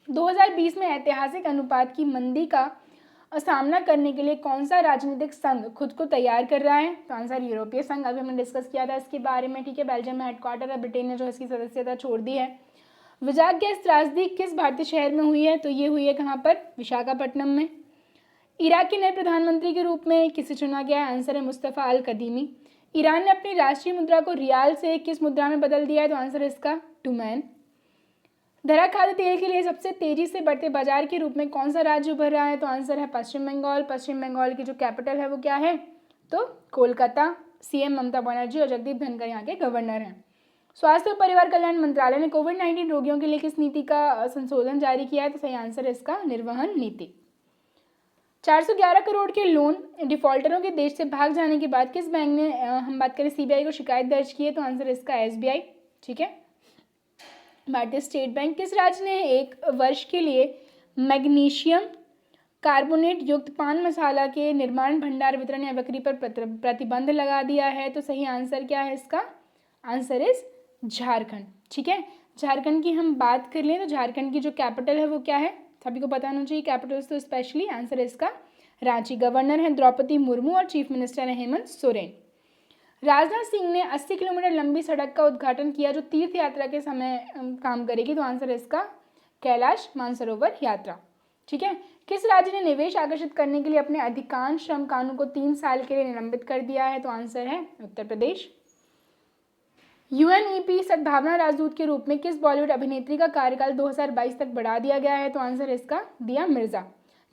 2020 में ऐतिहासिक अनुपात की मंदी का सामना करने के लिए कौन सा राजनीतिक संघ खुद को तैयार कर रहा है? तो आंसर यूरोपीय संघ। अभी हमने डिस्कस किया था इसके बारे में। ठीक है, बेल्जियम में हेडक्वार्टर है, ब्रिटेन ने जो इसकी सदस्यता छोड़ दी है। विजाक गैस त्रासदी किस भारतीय शहर में हुई है? तो ये हुई है कहाँ पर? विशाखापट्टनम में। इराक के नए प्रधानमंत्री के रूप में किसे चुना गया है? आंसर है मुस्तफ़ा अल कदीमी। ईरान ने अपनी राष्ट्रीय मुद्रा को रियाल से किस मुद्रा में बदल दिया है? तो आंसर है इसका टुमैन। धरा खाद्य तेल के लिए सबसे तेजी से बढ़ते बाजार के रूप में कौन सा राज्य उभर रहा है? तो आंसर है पश्चिम बंगाल। पश्चिम बंगाल की जो कैपिटल है वो क्या है? तो कोलकाता। सीएम ममता बनर्जी और जगदीप धनखड़ यहाँ के गवर्नर हैं। स्वास्थ्य और परिवार कल्याण मंत्रालय ने कोविड-19 रोगियों के लिए किस नीति का संशोधन जारी किया है? तो सही आंसर है इसका निर्वहन नीति। 411 करोड़ के लोन डिफॉल्टरों के देश से भाग जाने के बाद किस बैंक ने हम बात करें सीबीआई को शिकायत दर्ज की है? तो आंसर है इसका एसबीआई। ठीक है, भारतीय स्टेट बैंक। किस राज्य ने 1 वर्ष के लिए मैग्नीशियम कार्बोनेट युक्त पान मसाला के निर्माण, भंडार, वितरण या बिक्री पर प्रतिबंध लगा दिया है? तो सही आंसर क्या है इसका? Answer is Jharkhand. ठीक है, झारखंड की हम बात कर लें तो झारखंड की जो कैपिटल है वो क्या है? सभी को पता होना चाहिए कैपिटल्स तो स्पेशली। आंसर है इसका रांची। गवर्नर है द्रौपदी मुर्मू और चीफ मिनिस्टर है हेमंत सोरेन। राजनाथ सिंह ने 80 किलोमीटर लंबी सड़क का उद्घाटन किया जो तीर्थ यात्रा के समय काम करेगी। तो आंसर है इसका कैलाश मानसरोवर यात्रा। ठीक है। किस राज्य ने निवेश आकर्षित करने के लिए अपने अधिकांश श्रम कानून को 3 साल के लिए निलंबित कर दिया है? तो आंसर है उत्तर प्रदेश। यूएनईपी सद्भावना राजदूत के रूप में किस बॉलीवुड अभिनेत्री का कार्यकाल 2022 तक बढ़ा दिया गया है? तो आंसर है इसका दिया मिर्जा।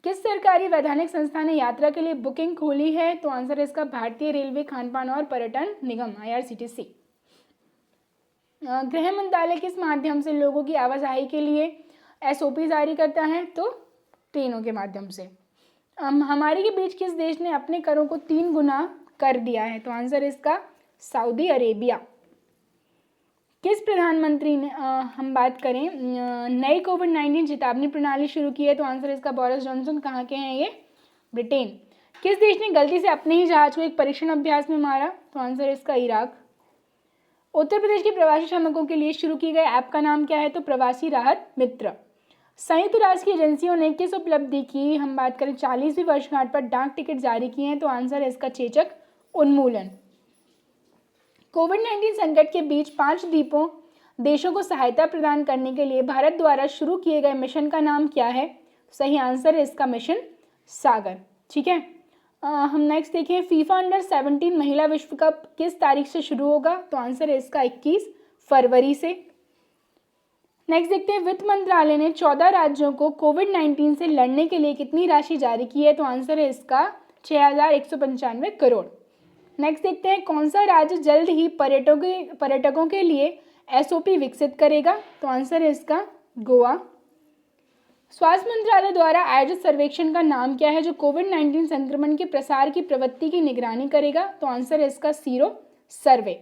किस सरकारी वैधानिक संस्था ने यात्रा के लिए बुकिंग खोली है? तो आंसर है इसका भारतीय रेलवे खानपान और पर्यटन निगम IRCTC। गृह मंत्रालय किस माध्यम से लोगों की आवाजाही के लिए SOP जारी करता है? तो ट्रेनों के माध्यम से। हमारे के बीच किस देश ने अपने करों को 3 गुना कर दिया है? तो आंसर इसका सऊदी अरेबिया। किस प्रधानमंत्री ने हम बात करें नई कोविड-19 चेतावनी प्रणाली शुरू की है? तो आंसर इसका बोरिस जॉनसन। कहाँ के हैं ये? ब्रिटेन। किस देश ने गलती से अपने ही जहाज को एक परीक्षण अभ्यास में मारा? तो आंसर इसका इराक। उत्तर प्रदेश के प्रवासी श्रमिकों के लिए शुरू की गई ऐप का नाम क्या है? तो प्रवासी राहत मित्र। संयुक्त राष्ट्र की एजेंसियों ने किस उपलब्धि की हम बात करें 40वीं वर्षगांठ पर डाक टिकट जारी किए हैं? तो आंसर है इसका चेचक उन्मूलन। कोविड-19 संकट के बीच 5 द्वीपों देशों को सहायता प्रदान करने के लिए भारत द्वारा शुरू किए गए मिशन का नाम क्या है? सही आंसर है इसका मिशन सागर। ठीक है। हम नेक्स्ट देखें फीफा अंडर-17 महिला विश्व कप किस तारीख से शुरू होगा? तो आंसर है इसका 21 फरवरी से। नेक्स्ट देखते हैं वित्त मंत्रालय ने 14 राज्यों को कोविड-19 से लड़ने के लिए कितनी राशि जारी की है? तो आंसर है इसका 6195 करोड़। नेक्स्ट देखते हैं कौन सा राज्य जल्द ही पर्यटकों के लिए SOP विकसित करेगा? तो आंसर है इसका गोवा। स्वास्थ्य मंत्रालय द्वारा आयोजित सर्वेक्षण का नाम क्या है जो कोविड-19 संक्रमण के प्रसार की प्रवृत्ति की निगरानी करेगा? तो आंसर है इसका सीरो सर्वे।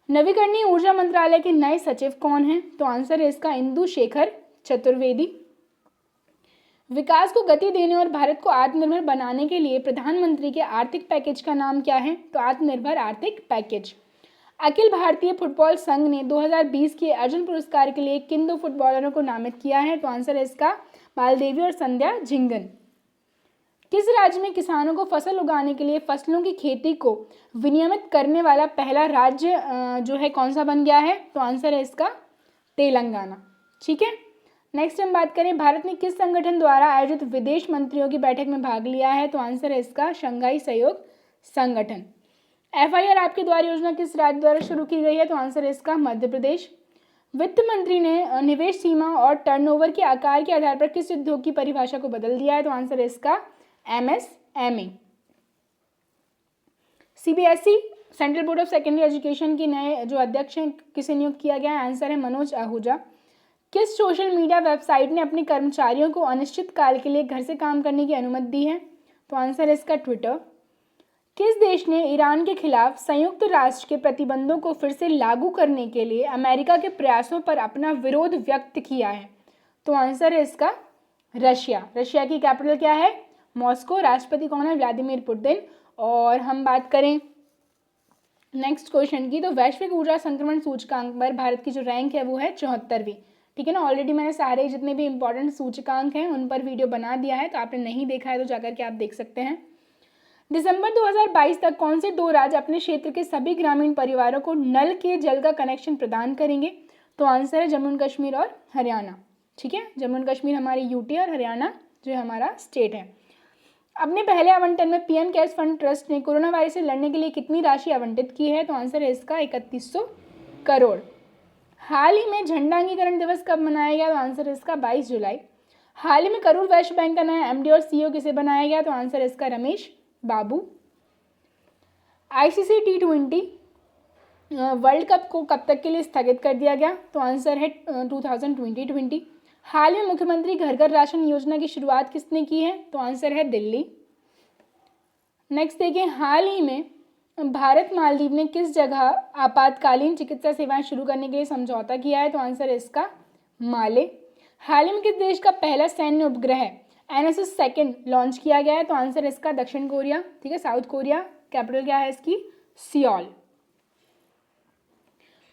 नवीकरणीय ऊर्जा मंत्रालय के नए सचिव कौन हैं? तो आंसर है इसका इंदु शेखर चतुर्वेदी। विकास को गति देने और भारत को आत्मनिर्भर बनाने के लिए प्रधानमंत्री के आर्थिक पैकेज का नाम क्या है? तो आत्मनिर्भर आर्थिक पैकेज। अखिल भारतीय फुटबॉल संघ ने 2020 के अर्जुन पुरस्कार के लिए किन 2 फुटबॉलरों को नामित किया है? तो आंसर है इसका मालदेवी और संध्या झिंगन। किस राज्य में किसानों को फसल उगाने के लिए फसलों की खेती को विनियमित करने वाला पहला राज्य जो है कौन सा बन गया है? तो आंसर है इसका तेलंगाना। ठीक है। नेक्स्ट हम बात करें भारत ने किस संगठन द्वारा आयोजित विदेश मंत्रियों की बैठक में भाग लिया है? तो आंसर है इसका शंघाई सहयोग संगठन। FIR आपके द्वार योजना किस राज्य द्वारा शुरू की गई है? तो आंसर है इसका मध्य प्रदेश। वित्त मंत्री ने निवेश सीमा और टर्नओवर के आकार के आधार पर किस उद्योग की परिभाषा को बदल दिया है? तो आंसर है इसका MSME। CBSE central board of secondary education के नए जो अध्यक्ष हैं किसे नियुक्त किया गया है? आंसर है मनोज आहूजा। किस सोशल मीडिया वेबसाइट ने अपने कर्मचारियों को अनिश्चित काल के लिए घर से काम करने की अनुमति दी है? तो आंसर है इसका ट्विटर। किस देश ने ईरान के खिलाफ संयुक्त राष्ट्र के प्रतिबंधों को फिर से लागू करने के लिए अमेरिका के प्रयासों पर अपना विरोध व्यक्त किया है? तो आंसर है इसका रशिया। रशिया की कैपिटल क्या है? मॉस्को। राष्ट्रपति कौन है? Vladimir Putin. और हम बात करें नेक्स्ट क्वेश्चन की तो वैश्विक ऊर्जा संक्रमण सूचकांक पर भारत की जो रैंक है वो है 74वीं। ठीक है ना। ऑलरेडी मैंने सारे जितने भी इंपॉर्टेंट सूचकांक हैं उन पर वीडियो बना दिया है, तो आपने नहीं देखा है तो जाकर के आप देख सकते हैं। दिसंबर 2022 तक कौन से 2 राज्य अपने क्षेत्र के सभी ग्रामीण परिवारों को नल के जल का कनेक्शन प्रदान करेंगे? तो आंसर है जम्मू एंड कश्मीर और हरियाणा। ठीक है। जम्मू एंड कश्मीर हमारी यूटी और हरियाणा जो है हमारा स्टेट है। अपने पहले आवंटन में PM केयर्स फंड ट्रस्ट ने कोरोना वायरस से लड़ने के लिए कितनी राशि आवंटित की है? तो आंसर है इसका 3100 करोड़। हाल ही में झंडा अंगीकरण दिवस कब मनाया गया? तो आंसर है इसका 22 जुलाई। हाल ही में करूर वैश्य बैंक का नया MD और CEO किसे बनाया गया? तो आंसर है इसका रमेश बाबू। ICC T20 वर्ल्ड कप को कब तक के लिए स्थगित कर दिया गया? तो आंसर है 2020। हाल में मुख्यमंत्री घर घर राशन योजना की शुरुआत किसने की है? तो आंसर है दिल्ली। नेक्स्ट देखें हाल ही में भारत मालदीव ने किस जगह आपातकालीन चिकित्सा सेवाएं शुरू करने के लिए समझौता किया है? तो आंसर है इसका माले। हाल ही में किस देश का पहला सैन्य उपग्रह NSS 2 लॉन्च किया गया है? तो आंसर है इसका दक्षिण कोरिया। ठीक है। South Korea. कैपिटल क्या है इसकी? सियोल।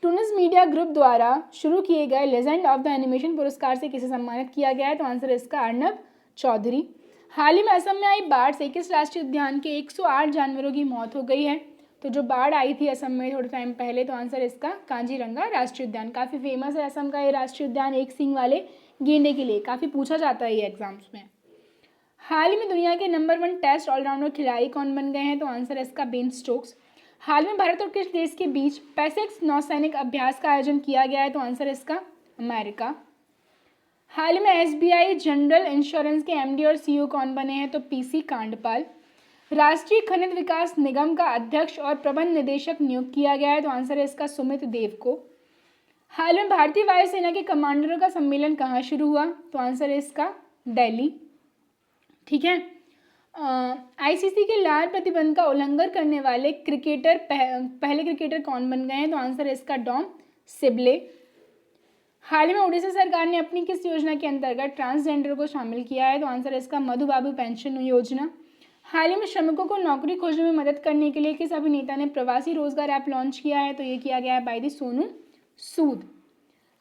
टूनिस मीडिया ग्रुप द्वारा शुरू किए गए लेजेंड ऑफ द एनिमेशन पुरस्कार से किसे सम्मानित किया गया है? तो आंसर है इसका अर्नब चौधरी। हाल ही में असम में आई बाढ़ से किस राष्ट्रीय उद्यान के 108 जानवरों की मौत हो गई है? तो जो बाढ़ आई थी असम में थोड़े टाइम पहले, तो आंसर इसका कांजीरंगा राष्ट्रीय उद्यान। काफ़ी फेमस है असम का ये राष्ट्रीय उद्यान, एक सींग वाले गेंदे के लिए, काफ़ी पूछा जाता है ये एग्जाम्स में। हाल ही में दुनिया के नंबर 1 टेस्ट ऑलराउंडर खिलाड़ी कौन बन गए हैं? तो आंसर है इसका बेन स्टोक्स। हाल में भारत और किस देश के बीच पैसिफिक नौसैनिक अभ्यास का आयोजन किया गया है? तो आंसर है इसका अमेरिका। हाल में एसबीआई जनरल इंश्योरेंस के एमडी और सीईओ कौन बने हैं? तो पीसी कांडपाल। राष्ट्रीय खनिज विकास निगम का अध्यक्ष और प्रबंध निदेशक नियुक्त किया गया है? तो आंसर है इसका सुमित देव को। हाल में भारतीय वायुसेना के कमांडरों का सम्मेलन कहाँ शुरू हुआ? तो आंसर है इसका दिल्ली। ठीक है। आईसीसी के लाल प्रतिबंध का उल्लंघन करने वाले पहले क्रिकेटर कौन बन गए हैं? तो आंसर है इसका डॉम सिबले। हाल ही में उड़ीसा सरकार ने अपनी किस योजना के अंतर्गत ट्रांसजेंडर को शामिल किया है? तो आंसर है इसका मधु बाबू पेंशन योजना। हाल ही में श्रमिकों को नौकरी खोजने में मदद करने के लिए किस अभिनेता ने प्रवासी रोजगार ऐप लॉन्च किया है? तो ये किया गया है बाय द सोनू सूद।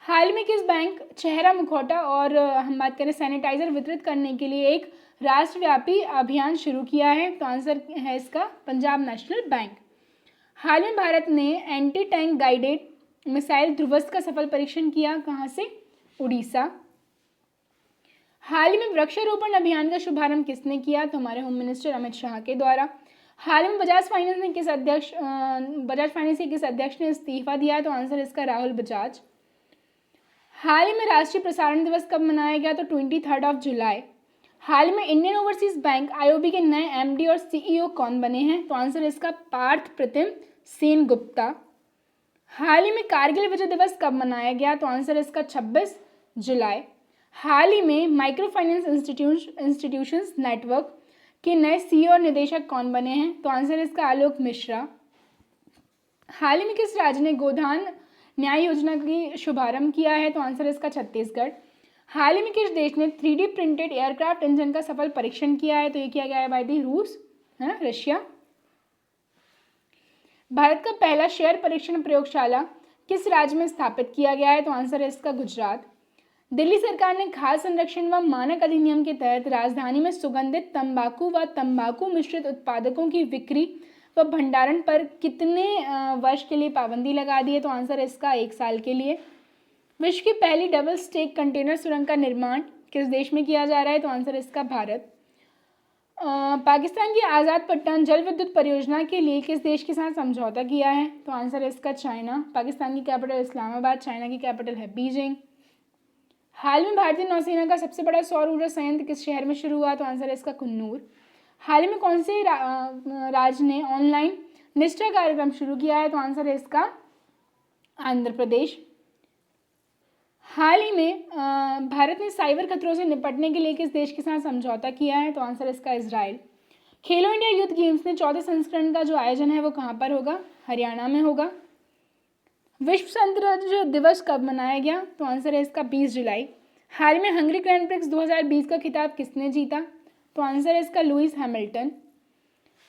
हाल में किस बैंक चेहरा मुखौटा और हम बात करें सैनिटाइजर वितरित करने के लिए एक राष्ट्रव्यापी अभियान शुरू किया है? तो आंसर है इसका पंजाब नेशनल बैंक। हाल में भारत ने anti tank guided missile Dhruvastra का सफल परीक्षण किया, कहाँ से? उड़ीसा। हाल ही में वृक्षारोपण अभियान का शुभारंभ किसने किया? तो हमारे होम मिनिस्टर अमित शाह के द्वारा। हाल में बजाज फाइनेंस के किस अध्यक्ष ने इस्तीफा दिया? तो आंसर इसका राहुल बजाज। हाल ही में राष्ट्रीय प्रसारण दिवस कब मनाया गया? तो 23 जुलाई। हाल में इंडियन ओवरसीज बैंक आईओबी के नए एमडी और सीईओ कौन बने हैं? तो आंसर इसका पार्थ प्रतिम सेन गुप्ता। हाल ही में कारगिल विजय दिवस कब मनाया गया? तो आंसर इसका 26 जुलाई। हाल ही में माइक्रो फाइनेंस इंस्टीट्यूशंस नेटवर्क के नए सीईओ और निदेशक कौन बने हैं? तो आंसर इसका आलोक मिश्रा। हाल ही में किस राज्य ने गोधान न्याय योजना की शुभारंभ किया है? तो आंसर इसका छत्तीसगढ़। हाल ही में किस देश ने 3D प्रिंटेड एयरक्राफ्ट इंजन का सफल परीक्षण किया है? तो ये किया गया है बाय द रूस, है रशिया। भारत का पहला शेयर परीक्षण प्रयोगशाला किस राज्य में स्थापित किया गया है? तो आंसर है इसका गुजरात। दिल्ली सरकार ने खाद्य संरक्षण व मानक अधिनियम के तहत राजधानी में सुगंधित तंबाकू व तंबाकू मिश्रित उत्पादकों की बिक्री व भंडारण पर कितने वर्ष के लिए पाबंदी लगा दी है? तो आंसर है इसका 1 साल के लिए। विश्व की पहली डबल स्टेक कंटेनर सुरंग का निर्माण किस देश में किया जा रहा है? तो आंसर है इसका भारत। पाकिस्तान की आज़ाद पट्टन जल विद्युत परियोजना के लिए किस देश के साथ समझौता किया है? तो आंसर है इसका चाइना। पाकिस्तान की कैपिटल इस्लामाबाद, चाइना की कैपिटल है बीजिंग। हाल में भारतीय नौसेना का सबसे बड़ा सौर ऊर्जा संयंत्र किस शहर में शुरू हुआ? तो आंसर है इसका कुन्नूर। हाल ही में कौन से राज्य ने ऑनलाइन निष्ठा कार्यक्रम शुरू किया है? तो आंसर है इसका आंध्र प्रदेश। हाल ही में भारत ने साइबर खतरों से निपटने के लिए किस देश के साथ समझौता किया है? तो आंसर इसका इजराइल। खेलो इंडिया यूथ गेम्स में 14 संस्करण का जो आयोजन है वो कहाँ पर होगा? हरियाणा में होगा। विश्व संतराज्य दिवस कब मनाया गया? तो आंसर है इसका 20 जुलाई। हाल में हंगरी ग्रैंड प्रिक्स 2020 का खिताब किसने जीता? तो आंसर है इसका लुइस हैमिल्टन।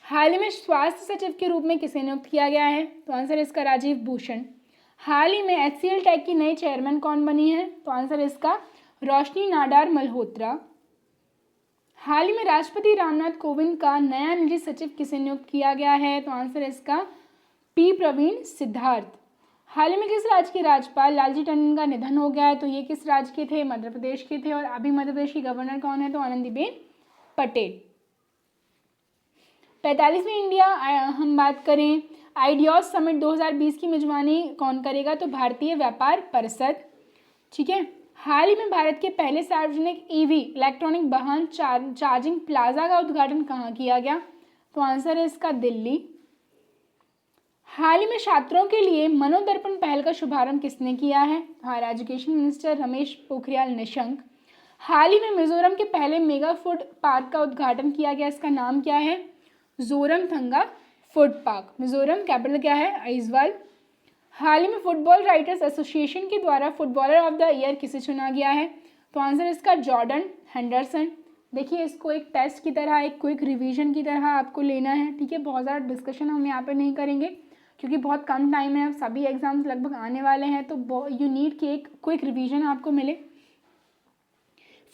हाल ही में स्वास्थ्य सचिव के रूप में किसे नियुक्त किया गया है? तो आंसर है इसका राजीव भूषण। हाल ही में HCL टेक की नई चेयरमैन कौन बनी है? तो आंसर है इसका रोशनी नाडार मल्होत्रा। हाल ही में राष्ट्रपति रामनाथ कोविंद का नया निजी सचिव किसे नियुक्त किया गया है? तो आंसर है इसका पी प्रवीण सिद्धार्थ। हाल ही में किस राज्य के राज्यपाल लालजी टंडन का निधन हो गया है? तो ये किस राज्य के थे? मध्य प्रदेश के थे। और अभी मध्य प्रदेश की गवर्नर कौन है? तो आनंदीबेन पटेल। 45वीं इंडिया हम बात करें आइडियाज समिट 2020 की मेजबानी कौन करेगा? तो भारतीय व्यापार परिषद। ठीक है। हाल ही में भारत के पहले सार्वजनिक ईवी इलेक्ट्रॉनिक वाहन चार्जिंग प्लाजा का उद्घाटन कहाँ किया गया? तो आंसर है इसका दिल्ली। हाल ही में छात्रों के लिए मनोदर्पण पहल का शुभारंभ किसने किया है? Higher education minister Ramesh Pokhriyal Nishank. हाल ही में मिजोरम के पहले मेगा फूड पार्क का उद्घाटन किया गया, इसका नाम क्या है? Zoramthanga food park. Mizoram capital क्या है? आइजवाल। हाल ही में फुटबॉल राइटर्स एसोसिएशन के द्वारा फुटबॉलर ऑफ द ईयर किसे चुना गया है? तो आंसर इसका जॉर्डन हेंडरसन। देखिए इसको एक टेस्ट की तरह, एक क्विक रिवीजन की तरह आपको लेना है। ठीक है, बहुत ज़्यादा डिस्कशन हम यहाँ पे नहीं करेंगे क्योंकि बहुत कम टाइम है, सभी एग्जाम्स लगभग आने वाले हैं, तो यू नीड कि एक क्विक रिवीजन आपको मिले।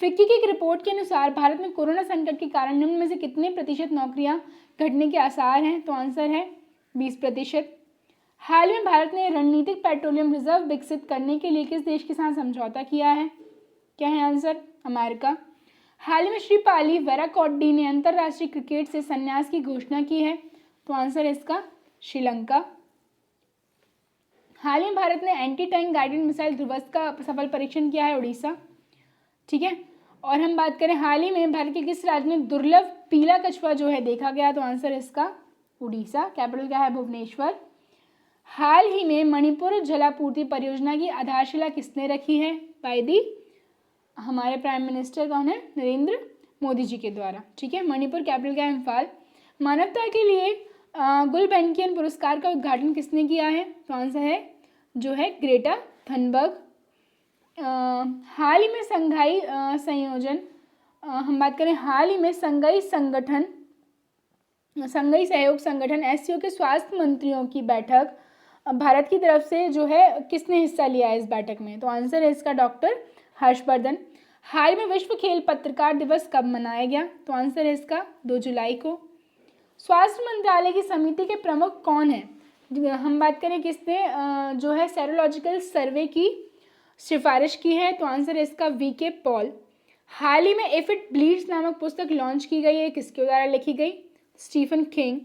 फिक्की की एक रिपोर्ट के अनुसार भारत में कोरोना संकट के कारण निम्न में से कितने प्रतिशत नौकरियां घटने के आसार हैं? तो आंसर है 20%। हाल में भारत ने रणनीतिक पेट्रोलियम रिजर्व विकसित करने के लिए किस देश के साथ समझौता किया है? क्या है आंसर? अमेरिका। हाल ही में श्रीपाली वेराकोडी ने अंतर्राष्ट्रीय क्रिकेट से संन्यास की घोषणा की है, तो आंसर है इसका श्रीलंका। हाल ही में भारत ने anti tank guided missile Dhruvastra का सफल परीक्षण किया है, उड़ीसा। ठीक है, और हम बात करें हाल ही में भारत के किस राज्य में दुर्लभ पीला कछुआ जो है देखा गया, तो आंसर है इसका उड़ीसा। कैपिटल क्या है? भुवनेश्वर। हाल ही में मणिपुर जलापूर्ति परियोजना की आधारशिला किसने रखी है? बाय दी हमारे प्राइम मिनिस्टर कौन है? नरेंद्र मोदी जी के द्वारा। ठीक है, मणिपुर। कैपिटल क्या है? इम्फाल। मानवता के लिए गुलबेंकियन पुरस्कार का उद्घाटन किसने किया है? तो आंसर है जो है ग्रेटा थनबर्ग। हाल ही में संघाई संयोजन हम बात करें हाल ही में संघाई सहयोग संगठन एससीओ के स्वास्थ्य मंत्रियों की बैठक भारत की तरफ से जो है किसने हिस्सा लिया है इस बैठक में? तो आंसर है इसका डॉक्टर हर्षवर्धन। हाल में विश्व खेल पत्रकार दिवस कब मनाया गया? तो आंसर है इसका 2 जुलाई को। स्वास्थ्य मंत्रालय की समिति के प्रमुख कौन है? हम बात करें किसने जो है सेरोलॉजिकल सर्वे की सिफारिश की है, तो आंसर है इसका वीके पॉल। हाल ही में इफ इट ब्लीड्स नामक पुस्तक लॉन्च की गई है, किसके द्वारा लिखी गई? Stephen king.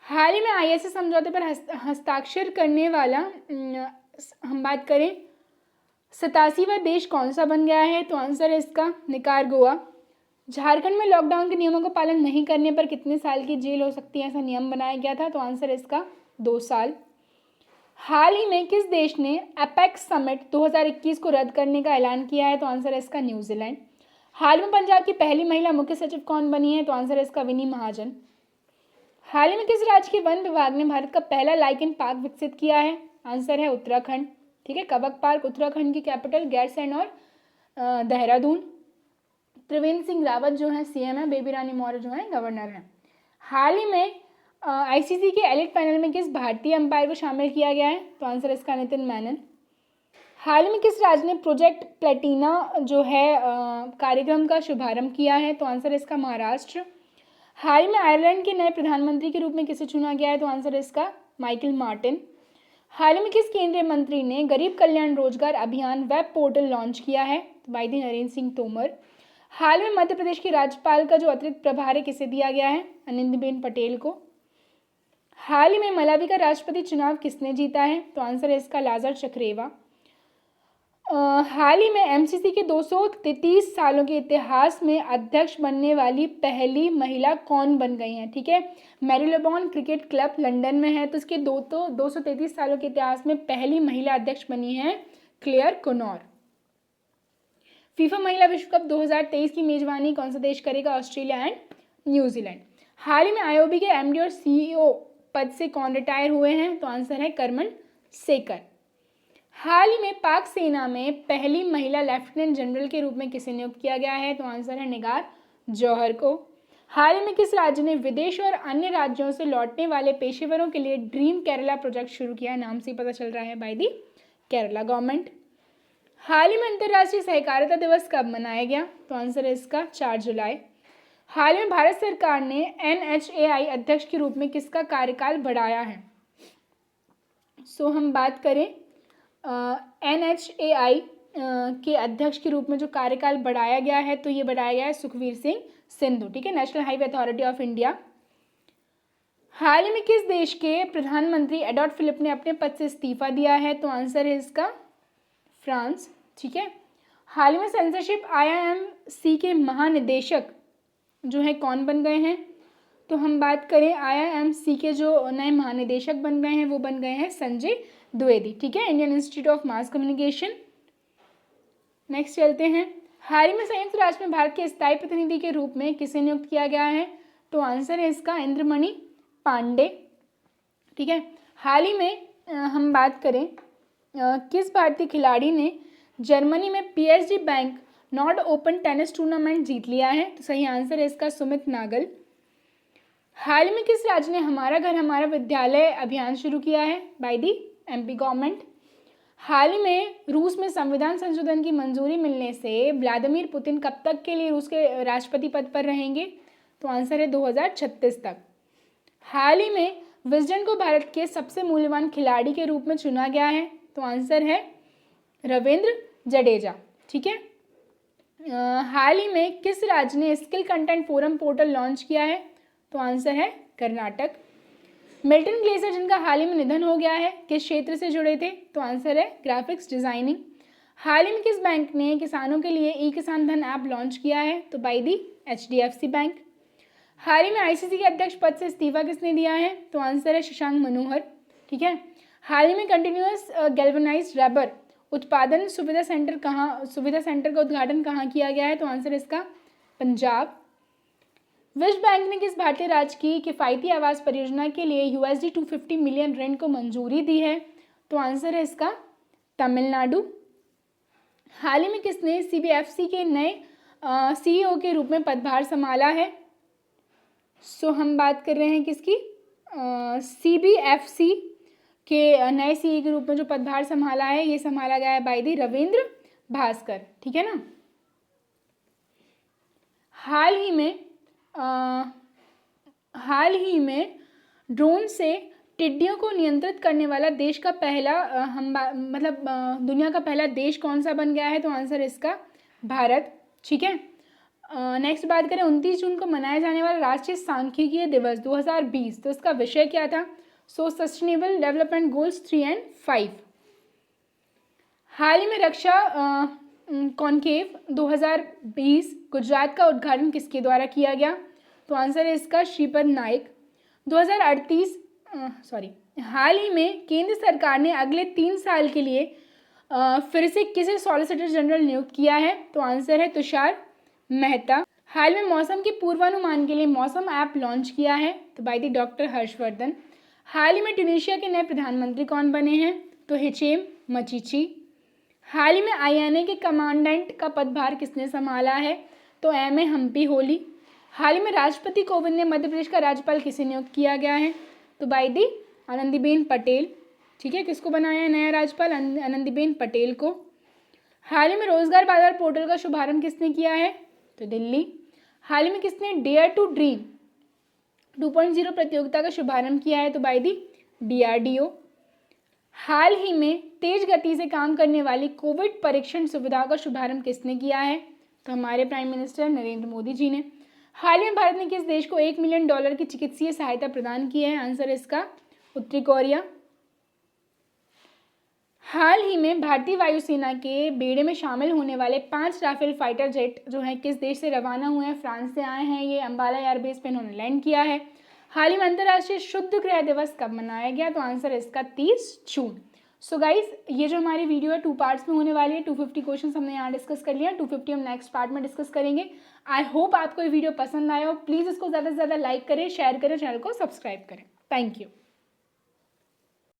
हाल ही में आईएसए समझौते पर हस्ताक्षर करने वाला हम बात करें 87वां देश कौन सा बन गया है? तो आंसर है इसका निकारागुआ। झारखंड में लॉकडाउन के नियमों का पालन नहीं करने पर कितने साल की जेल हो सकती है, ऐसा नियम बनाया गया था, तो आंसर है इसका 2 साल। हाल ही में किस देश ने एपेक्स समिट 2021 को रद्द करने का ऐलान किया है? तो आंसर है इसका न्यूजीलैंड। हाल में पंजाब की पहली महिला मुख्य सचिव कौन बनी है? तो आंसर है इसका विनी महाजन। हाल ही में किस राज्य के वन विभाग ने भारत का पहला लाइकेन पार्क विकसित किया है? आंसर है उत्तराखंड। ठीक है, कबक पार्क उत्तराखंड की कैपिटल गैरसैंण और देहरादून। त्रिवेंद्र सिंह रावत जो है सीएम है, बेबी रानी मौर्य जो है गवर्नर है। हाल ही में आईसीसी के एलिट पैनल में किस भारतीय अंपायर को शामिल किया गया है? तो आंसर इसका नितिन मेनन। हाल ही में किस राज्य ने प्रोजेक्ट प्लेटिना जो है कार्यक्रम का शुभारंभ किया है? तो आंसर इसका महाराष्ट्र। हाल ही में आयरलैंड के नए प्रधानमंत्री के रूप में किसे चुना गया है? तो आंसर इसका माइकल मार्टिन। हाल ही में किस केंद्रीय मंत्री ने गरीब कल्याण रोजगार अभियान वेब पोर्टल लॉन्च किया है? तो बाय दी नरेंद्र सिंह तोमर। हाल में मध्य प्रदेश के राज्यपाल का जो अतिरिक्त प्रभार है किसे दिया गया है? आनंदीबेन पटेल को। हाल ही में मलावी का राष्ट्रपति चुनाव किसने जीता है? तो आंसर है इसका लाजर चक्रेवा। हाल ही में एमसीसी के 233 सालों के इतिहास में अध्यक्ष बनने वाली पहली महिला कौन बन गई हैं? ठीक है, मैरीलेबॉन क्रिकेट क्लब लंदन में है, तो इसके 233 सालों के इतिहास में पहली महिला अध्यक्ष बनी है क्लेयर कोनोर। फीफा महिला विश्व कप 2023 की मेजबानी कौन सा देश करेगा? Australia and New Zealand. हाल ही में आईओबी के एमडी और सीईओ पद से कौन रिटायर हुए हैं? तो आंसर है करमन सेकर। हाल ही में पाक सेना में पहली महिला लेफ्टिनेंट जनरल के रूप में किसे नियुक्त किया गया है? तो आंसर है निगार जौहर को। हाल ही में किस राज्य ने विदेश और अन्य राज्यों से लौटने वाले पेशेवरों के लिए ड्रीम केरला प्रोजेक्ट शुरू किया है? नाम से ही पता चल रहा है, बाय दी केरला गवर्नमेंट। हाल ही में अंतर्राष्ट्रीय सहकारिता दिवस कब मनाया गया? तो आंसर है इसका 4 जुलाई। हाल ही में भारत सरकार ने NHAI अध्यक्ष के रूप में किसका कार्यकाल बढ़ाया है? हम बात करें NHAI के अध्यक्ष के रूप में जो कार्यकाल बढ़ाया गया है, तो ये बढ़ाया गया है सुखवीर सिंह सिंधु। ठीक है, national highway authority of India. हाल ही में किस देश के प्रधानमंत्री एडॉर्ड फिलिप ने अपने पद से इस्तीफा दिया है? तो आंसर है इसका फ्रांस। ठीक है, हाल ही में सेंसरशिप IIMC के महानिदेशक जो है कौन बन गए हैं? तो हम बात करें IIMC के जो नए महानिदेशक बन गए हैं वो बन गए हैं संजय द्विवेदी। ठीक है, Indian institute of mass communication. Next चलते हैं। हाल ही में संयुक्त राष्ट्र में भारत के स्थायी प्रतिनिधि के रूप में किसे नियुक्त किया गया है? तो आंसर है इसका इंद्रमणि पांडे। ठीक है, हाल ही में हम बात करें किस भारतीय खिलाड़ी ने जर्मनी में PSG bank Nord open tennis tournament जीत लिया है? तो सही आंसर है इसका सुमित नागल। हाल ही में किस राज्य ने हमारा घर हमारा विद्यालय अभियान शुरू किया है? By the MP government. हाल ही में रूस में संविधान संशोधन की मंजूरी मिलने से व्लादिमीर पुतिन कब तक के लिए रूस के राष्ट्रपति पद पर रहेंगे? तो आंसर है 2036 तक। हाल ही में विजडन को भारत के सबसे मूल्यवान खिलाड़ी के रूप में चुना गया है? तो आंसर है रविंद्र जडेजा। ठीक है। हाल ही में किस राज्य ने skill content forum portal launch किया है? तो आंसर है कर्नाटक। मिल्टन ग्लेसर जिनका हाल ही में निधन हो गया है, किस क्षेत्र से जुड़े थे? तो आंसर है ग्राफिक्स डिजाइनिंग। हाल ही में किस बैंक ने किसानों के लिए ई किसान धन ऐप लॉन्च किया है? तो बाय दी HDFC बैंक। हाल ही में ICC के अध्यक्ष पद से इस्तीफा किसने दिया है? तो आंसर है शशांक मनोहर। ठीक है। हाल ही में कंटिन्यूअस गैल्वेनाइज्ड रबर उत्पादन सुविधा सेंटर का उद्घाटन कहाँ किया गया है? तो आंसर इसका पंजाब। विश्व बैंक ने किस भारतीय राज्य की किफ़ायती आवास परियोजना के लिए $250 मिलियन ऋण को मंजूरी दी है? तो आंसर है इसका तमिलनाडु। हाल ही में किसने CBFC के नए CEO के रूप में पदभार संभाला है? सो हम बात कर रहे हैं किसकी? CBFC के नए CEO के रूप में जो पदभार संभाला है, ये संभाला गया है बाय दी रविंद्र भास्कर। ठीक है ना। हाल ही में ड्रोन से टिड्डियों को नियंत्रित करने वाला देश का पहला दुनिया का पहला देश कौन सा बन गया है? तो आंसर इसका भारत। ठीक है। नेक्स्ट बात करें 29 जून को मनाया जाने वाला राष्ट्रीय सांख्यिकीय दिवस 2020, तो इसका विषय क्या था? सस्टेनेबल डेवलपमेंट गोल्स 3 और 5। हाल ही में रक्षा कॉन्क्लेव 2020 गुजरात का उद्घाटन किसके द्वारा किया गया? तो आंसर है इसका श्रीपद नाइक। हाल ही में केंद्र सरकार ने अगले 3 साल के लिए फिर से किसे सॉलिसिटर जनरल नियुक्त किया है? तो आंसर है तुषार मेहता। हाल में मौसम के पूर्वानुमान के लिए मौसम ऐप लॉन्च किया है? तो बाय द डॉक्टर हर्षवर्धन। हाल ही में ट्यूनीशिया के नए प्रधानमंत्री कौन बने हैं? तो हिचेम मचीची। हाल ही में INA के कमांडेंट का पदभार किसने संभाला है? तो MA हम्पी होली। हाल ही में राष्ट्रपति कोविंद ने मध्य प्रदेश का राज्यपाल किसे नियुक्त किया गया है? तो बाय दी आनंदीबेन पटेल। ठीक है। किसको बनाया है नया राज्यपाल? आनंदीबेन पटेल को। हाल ही में रोजगार बाजार पोर्टल का शुभारंभ किसने किया है? तो दिल्ली। हाल ही में किसने डेयर टू ड्रीम 2.0 प्रतियोगिता का शुभारंभ किया है? तो बाय दी DRDO। हाल ही में तेज गति से काम करने वाली कोविड परीक्षण सुविधाओं का शुभारंभ किसने किया है? तो हमारे प्राइम मिनिस्टर नरेंद्र मोदी जी ने। हाल ही में भारत ने किस देश को $1 मिलियन की चिकित्सीय सहायता प्रदान की है? आंसर इसका उत्तरी कोरिया। हाल ही में भारतीय वायुसेना के बेड़े में शामिल होने वाले 5 राफेल फाइटर जेट जो हैं किस देश से रवाना हुए हैं? फ्रांस से आए हैं। ये अंबाला एयरबेस पे इन्होंने लैंड किया है। हाल ही में अंतर्राष्ट्रीय शुद्ध गृह दिवस कब मनाया गया? तो आंसर इसका 30 जून। सो गाइज, ये जो हमारी वीडियो है 2 पार्ट्स में होने वाली है। 250 क्वेश्चन हमने यहाँ डिस्कस कर लिया, 250 हम नेक्स्ट पार्ट में डिस्कस करेंगे। आई होप आपको ये वीडियो पसंद आया हो। प्लीज़ इसको ज़्यादा से ज़्यादा लाइक करें, शेयर करें, चैनल को सब्सक्राइब करें। Thank you.